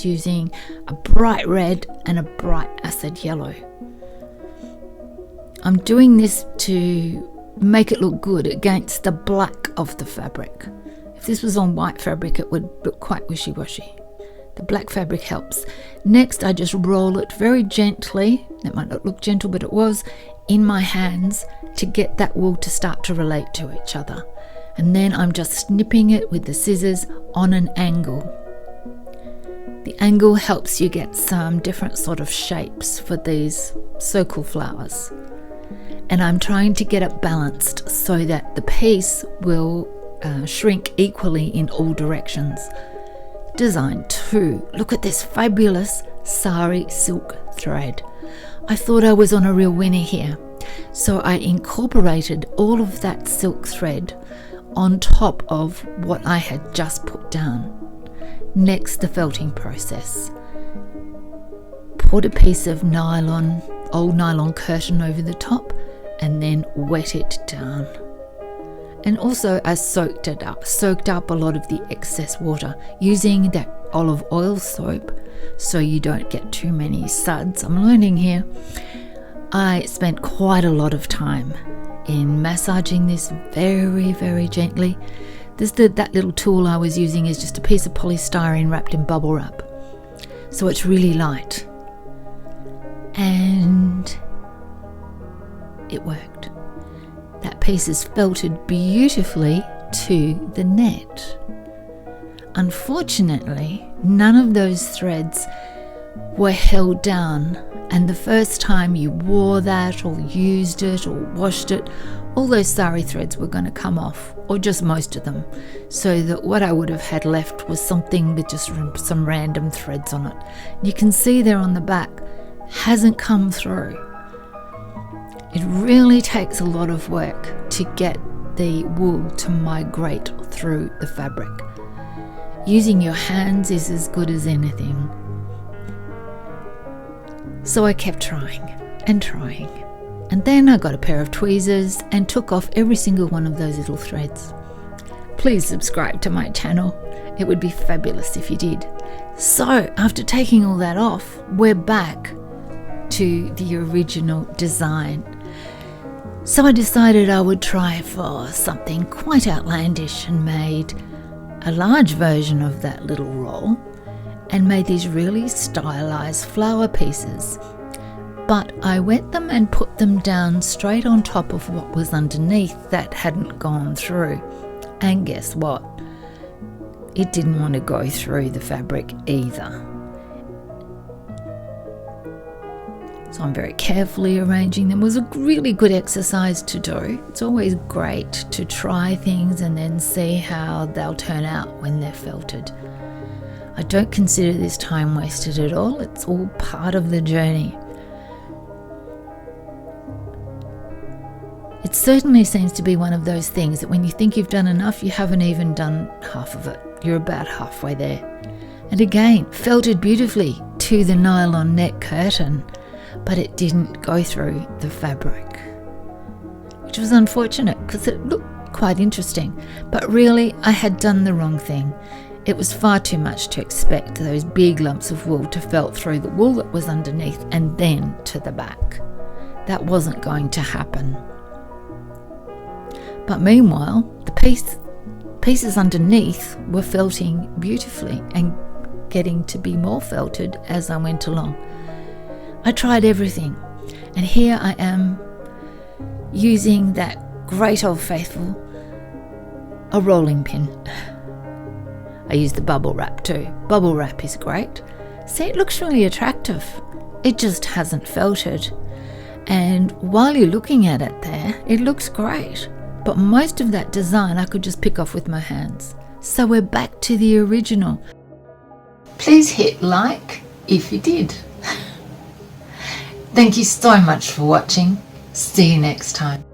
using a bright red and a bright acid yellow. I'm doing this to make it look good against the black of the fabric. If this was on white fabric, it would look quite wishy-washy. The black fabric helps. Next, I just roll it very gently. It might not look gentle, but it was, in my hands to get that wool to start to relate to each other. And then I'm just snipping it with the scissors on an angle. The angle helps you get some different sort of shapes for these circle flowers. And I'm trying to get it balanced so that the piece will shrink equally in all directions. Design 2. Look at this fabulous sari silk thread. I thought I was on a real winner here. So I incorporated all of that silk thread on top of what I had just put down. Next, the felting process. Put a piece of nylon, old nylon curtain over the top and then wet it down. And also I soaked up a lot of the excess water using that olive oil soap so you don't get too many suds. I'm learning here. I spent quite a lot of time in massaging this very, very gently. That little tool I was using is just a piece of polystyrene wrapped in bubble wrap. So it's really light. And it worked. That piece is felted beautifully to the net. Unfortunately, none of those threads were held down, and the first time you wore that or used it or washed it, all those sari threads were going to come off, or just most of them, so that what I would have had left was something with just some random threads on it. You can see there on the back, hasn't come through. It really takes a lot of work to get the wool to migrate through the fabric. Using your hands is as good as anything. So I kept trying and trying. And then I got a pair of tweezers and took off every single one of those little threads. Please subscribe to my channel. It would be fabulous if you did. So after taking all that off, we're back to the original design. So I decided I would try for something quite outlandish and made a large version of that little roll and made these really stylized flower pieces. But I wet them and put them down straight on top of what was underneath that hadn't gone through. And guess what? It didn't want to go through the fabric either. So I'm very carefully arranging them. It was a really good exercise to do. It's always great to try things and then see how they'll turn out when they're felted. I don't consider this time wasted at all. It's all part of the journey. It certainly seems to be one of those things that when you think you've done enough, you haven't even done half of it. You're about halfway there. And again, felted beautifully to the nylon net curtain, but it didn't go through the fabric, which was unfortunate because it looked quite interesting. But really, I had done the wrong thing. It was far too much to expect those big lumps of wool to felt through the wool that was underneath and then to the back. That wasn't going to happen. But meanwhile, the pieces underneath were felting beautifully and getting to be more felted as I went along. I tried everything, and here I am using that great old faithful, a rolling pin. I used the bubble wrap too. Bubble wrap is great. See, it looks really attractive. It just hasn't felted. And while you're looking at it there, it looks great. But most of that design I could just pick off with my hands. So we're back to the original. Please hit like if you did. Thank you so much for watching. See you next time.